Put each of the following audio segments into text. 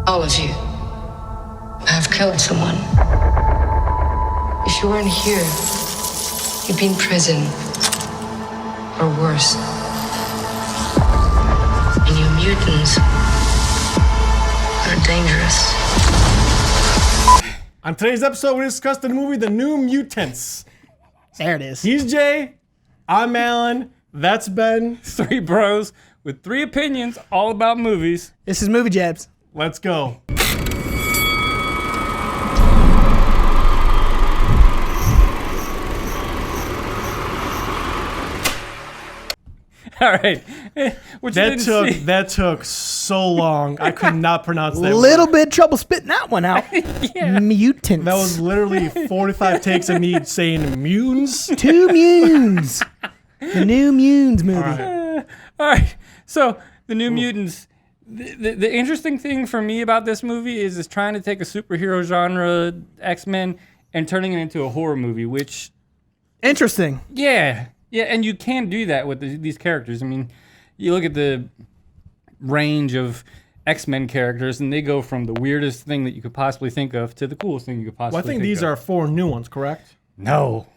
All of you have killed someone. If you weren't here, you'd be in prison. Or worse. And you mutants are dangerous. On today's episode, we discussed the movie The New Mutants. There it is. He's Jay. I'm Alan. That's Ben. Three bros with three opinions all about movies. This is Movie Jabs. Let's go. All right. What you didn't see. That took so long. I could not pronounce that Little word. bit trouble spitting that one out. Yeah. Mutants. That was literally 45 takes of me saying mutants. Two Mutants. The New Mutants movie. All right. So, The New Mutants. The interesting thing for me about this movie is trying to take a superhero genre, X-Men, and turning it into a horror movie, which... Interesting. Yeah, and you can do that with these characters. I mean, you look at the range of X-Men characters, and they go from the weirdest thing that you could possibly think of to the coolest thing you could possibly think of. Well, I think these are 4 new ones, correct? No.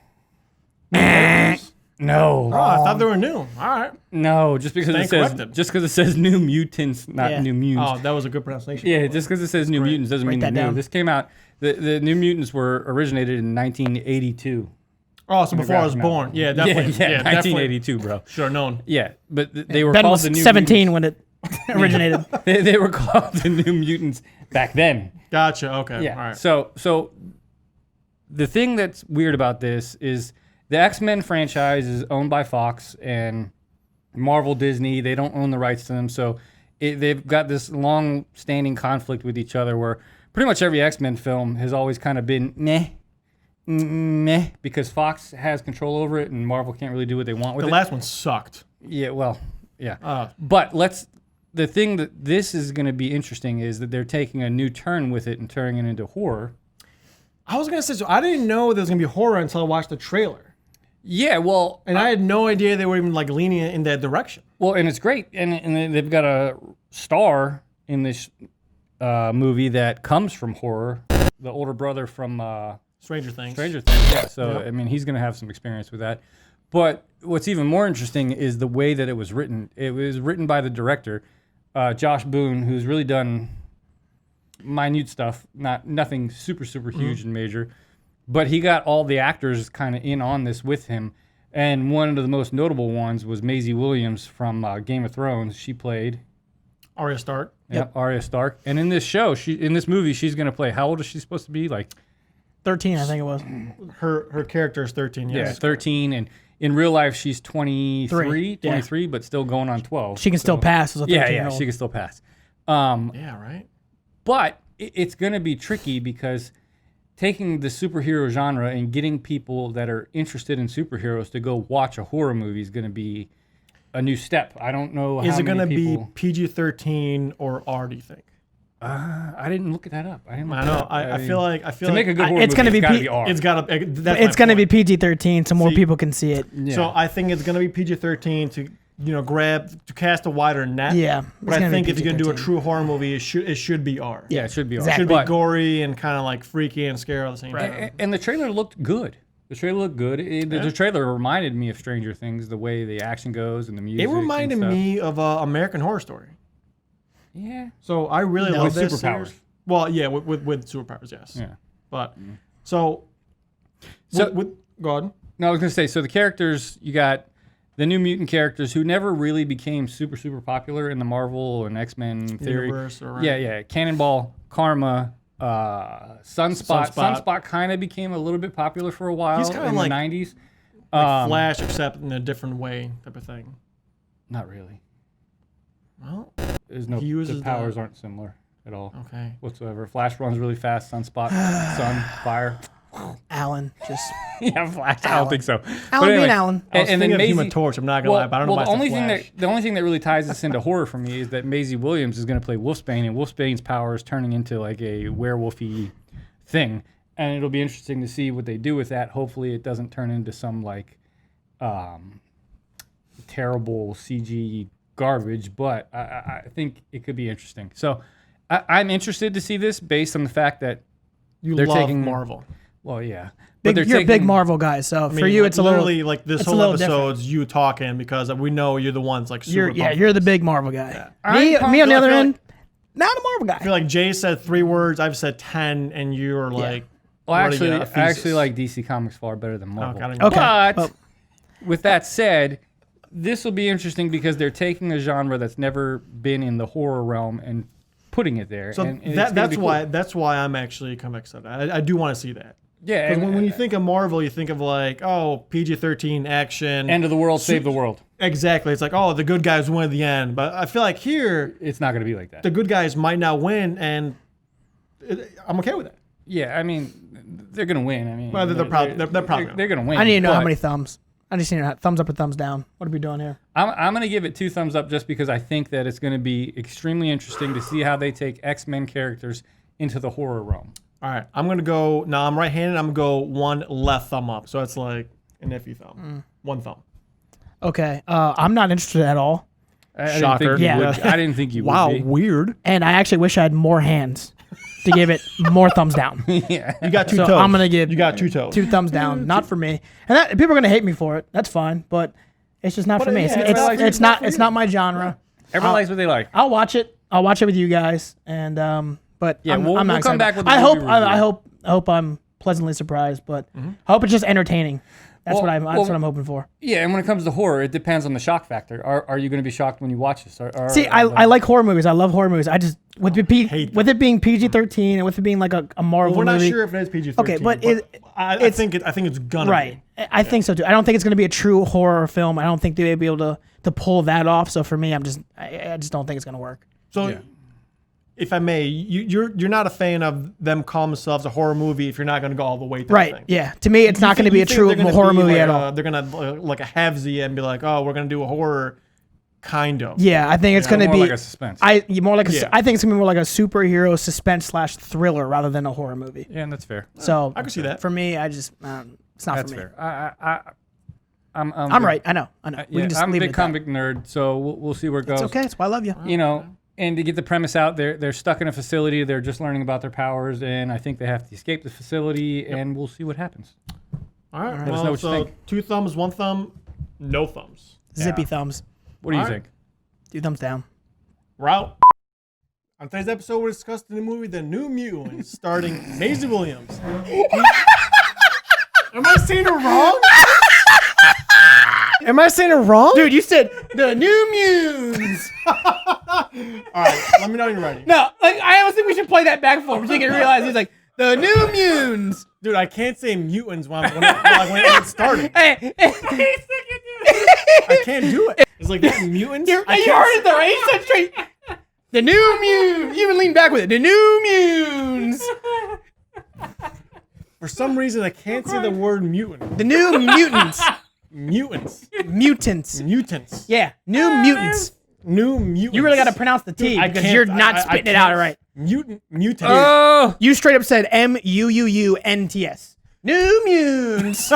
Oh, I thought they were new. All right. No, just because it says New Mutants, not New Mutants. Oh, that was a good pronunciation. Yeah, just because it says New Mutants doesn't mean they're new. down. This came out. The New Mutants were originated in 1982. Oh, so before I was born. Yeah, definitely. Yeah, definitely. 1982, bro. Should have known. Yeah, but they were Ben called was the New 17 Mutants. when it originated. They were called the New Mutants back then. Gotcha. Okay. Yeah. All right. So the thing that's weird about this is the X-Men franchise is owned by Fox and Marvel Disney. They don't own the rights to them, so they've got this long-standing conflict with each other where pretty much every X-Men film has always kind of been meh, because Fox has control over it and Marvel can't really do what they want with it. The last one sucked. Yeah, well, yeah. But the thing that this is going to be interesting is that they're taking a new turn with it and turning it into horror. I was going to say, so I didn't know there was going to be horror until I watched the trailer. Yeah, well... And I had no idea they were even like leaning in that direction. Well, and it's great. And they've got a star in this movie that comes from horror. The older brother from... Stranger Things. Yeah. So, I mean, he's going to have some experience with that. But what's even more interesting is the way that it was written. It was written by the director, Josh Boone, who's really done minute stuff, nothing super huge and major. But he got all the actors kind of in on this with him. And one of the most notable ones was Maisie Williams from Game of Thrones. She played... Arya Stark. Yep, Arya Stark. And in this show, in this movie, she's going to play... How old is she supposed to be? Like... 13, I think it was. Her character is 13, yes. Yeah, 13. And in real life, she's 23, Yeah. but still going on 12. She can still pass as a 13-year-old. Yeah, she can still pass. Yeah, right? But it's going to be tricky because taking the superhero genre and getting people that are interested in superheroes to go watch a horror movie is going to be a new step. I don't know how Is it going to be PG-13 or R, do you think? I didn't look that up. I know. I feel like to make a good horror it's movie, gonna it's be got to be R. it's got to. It's going to be PG-13 so more See- people can see it. Yeah. So I think it's going to be PG-13 to cast a wider net. Yeah, But it's I gonna be think if you're going to do a PG-13. true horror movie, it should be R. Yeah, it should be R. Exactly. It should be But- gory and kind of like freaky and scary at the same time. And the trailer looked good. The trailer reminded me of Stranger Things, the way the action goes and the music. It reminded me of American Horror Story. Yeah. So I really No. love With this superpowers. series. Well, yeah, with superpowers, yes. Yeah. But so So- go on. No, I was going to say, so the characters, you got the New Mutant characters who never really became super popular in the Marvel and X-Men theory. Universe, or Yeah. Cannonball, Karma, Sunspot. Sunspot kind of became a little bit popular for a while He's kinda in like- the 90s. Like Flash, except in a different way, type of thing. Not really. Well, There's no, He uses the powers aren't similar at all okay. whatsoever. Flash runs really fast. Sunspot, sun, fire. Alan, just... Yeah, Flash. I don't think so. Alan But being Alan. I was And then thinking of Maisie, Human Torch. I'm not gonna lie, but I don't know why the only it's a Flash. the only thing that really ties this into horror for me is that Maisie Williams is going to play Wolfsbane, and Wolfsbane's power is turning into like a werewolfy thing, and it'll be interesting to see what they do with that. Hopefully, it doesn't turn into some like terrible CG garbage, but I think it could be interesting. So I'm interested to see this based on the fact that You they're love taking Marvel. Well, yeah, but they're You're a big taking- Marvel guy, so I mean, for you, it's a little. literally like this it's a whole little episode's you talking because we know you're the ones like super. You're the big Marvel guy. I'm Me pumped. on the I other feel end, not a Marvel I feel guy. like Jay said 3 words, I've said 10, and you're like. Well, already actually, a I thesis. actually like DC Comics far better than Marvel. Okay. But Well- with that said, this will be interesting because they're taking a genre that's never been in the horror realm and putting it there. So and it's gonna that's be cool. why I'm actually kind of excited. I do want to see that. Yeah, Because and, when you think of Marvel, you think of like, oh, PG-13 action. end of the world, save the world. Exactly. It's like, oh, the good guys win at the end. But I feel like here, It's not going to be like that. the good guys might not win, and I'm okay with that. Yeah, I mean, they're going to win. I mean, Well, they're probably gonna they're going to win. I need to know how but many thumbs. I just need to know thumbs up or thumbs down. What are we doing here? I'm going to give it 2 thumbs up just because I think that it's going to be extremely interesting to see how they take X-Men characters into the horror realm. All right. I'm going to go. Now, I'm right-handed. I'm going to go 1 left thumb up. So it's like an iffy thumb. 1 thumb. Okay, I'm not interested at all, I didn't Shocker. think you Yeah. would. I didn't think you Wow, would be. weird. and I actually wish I had more hands to give it more thumbs down. Yeah. You got 2 So toes. I'm gonna give You got 2 toes. 2 thumbs down. Not for me. And that, people are gonna hate me for it. That's fine, but it's just not for me. yeah, It's, everybody likes it, it's not it's not my genre. Everyone likes what they like. I'll watch it. I'll watch it with you guys. And but Yeah, I'm we'll not come excited. back with a I hope movie I review. hope I'm pleasantly surprised, but I hope it's just entertaining. That's Well- that's well- what I'm hoping for. Yeah, and when it comes to horror, it depends on the shock factor. Are you going to be shocked when you watch this? See, I like horror movies. I love horror movies. I just with hate with it being PG-13 and with it being like a Marvel We're not movie. sure if it is PG-13. Okay, but I think it's gonna Right. be. I think so too. I don't think it's going to be a true horror film. I don't think they'll be able to pull that off. So for me, I just don't think it's going to work. So, if I may, you're not a fan of them calling themselves a horror movie if you're not going to go all the way through. Right. The thing. Yeah. To me, it's not going to be a true horror movie at all. They're gonna like a halvesy and be like, oh, we're gonna do a horror, kind of. Yeah, I think it's going to more be like a suspense. I more like Yeah. I think it's going to be more like a superhero suspense / thriller rather than a horror movie. Yeah, and that's fair. So I can see that. For me, I just it's not That's for me. fair. I'm I'm right. I know. We Yeah, can just I'm a leave it big at that. comic nerd, so we'll see where it goes. It's okay. That's why I love you. You know, and to get the premise out, they're stuck in a facility. They're just learning about their powers, and I think they have to escape the facility, and we'll see what happens. All right. Let us know Well, what you so think. 2 thumbs, 1 thumb, no thumbs. Zippy thumbs. What do you All right. think? 2 thumbs down. Route. On today's episode, we discussed the new movie, The New Mutants, starring Maisie Williams. Am I saying it wrong? Am I saying it wrong? Dude, you said the New Mutants. All right. Let me know when you're ready. No, like I almost think we should play that back for him so he can realize he's like, the New Mutants. Dude, I can't say mutants when it started. Hey, I can't do it. It's like that mutants. you I heard can't it though, right? He said straight. The New Mutants. You even lean back with it. The New Mutants. For some reason, I can't say the word mutant. The New Mutants. Mutants. Mutants. Mutants. Yeah, New Mutants. New mutants. You really got to pronounce the T Dude, I because can't- you're not I spitting it can't. out right. Mutant. Oh, You straight up said Muunts. New Mutants.